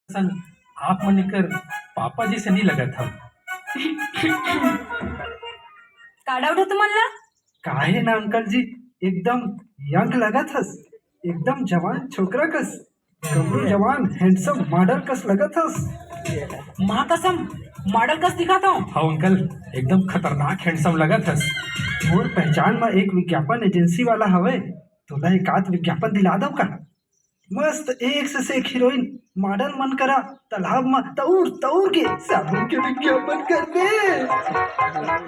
सन आप मन कर पापा जैसे नहीं लगा था। का डाउट होतं म्हणला? काहे ना अंकल जी, एकदम यंग लगत हस, एकदम जवान छोकरा कस, गबरू जवान हैंडसम मॉडल कस लगत हस। माँ कसम मॉडल कस दिखाता हूँ। हाँ अंकल, एकदम खतरनाक हैंडसम लगा था। मोर पहचान में एक विज्ञापन एजेंसी वाला हवे, तोला एक आध विज्ञापन दिला दो का। मस्त एक से एक हीरोइन मॉडल मन करा तालाब में तौर तौर के साबुन के विज्ञापन कर दे।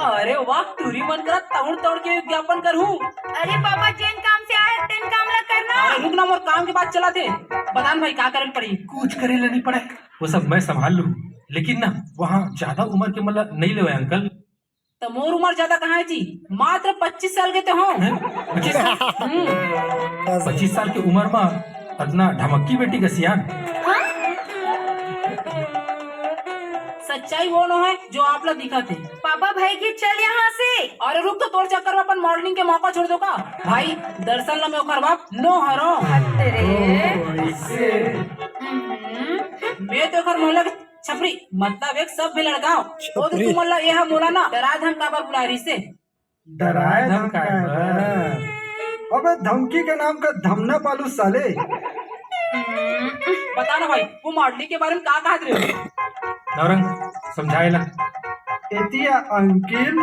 अरे वाह, तुरी मन करा तौड़ तौड़ के विज्ञापन करूँ। अरे पापा जेन काम से आए तेन काम ला करना। अरे रुक ना, मोर काम के बाद चला थे। बदान भाई का करन पड़ी? कुछ करे ले नहीं पड़े, वो सब मैं संभाल लूँ। लेकिन ना वहाँ ज्यादा उम्र के मतलब नहीं ले अंकल। तो मोर उम्र ज्यादा कहाँ है जी? मात्र 25 साल के तो हो। 25 साल की उम्र में इतना ढमक्की बेटी का सियान। सच्चाई वो न है जो आप लोग दिखा थे। पापा भाई की चल यहाँ से। अरे रुक, तो तोड़ चक्कर में अपन मॉडलिंग के मौका छोड़ दो का भाई। दरअसल में ओकर बाप नो हरो। मैं तो ओकर मोहल्ला के छपरी, मतलब एक सब भी लड़काओ। वो तो तू मोहल्ला यह मोला ना डरा धम काबर बुला रही से। डराए धमकाए अबे धमकी के नाम का धमना पालू साले। बता ना भाई, वो मॉडलिंग के बारे में का कहत रहे हो? नवरंग समझाए ला। एतिया अंकिल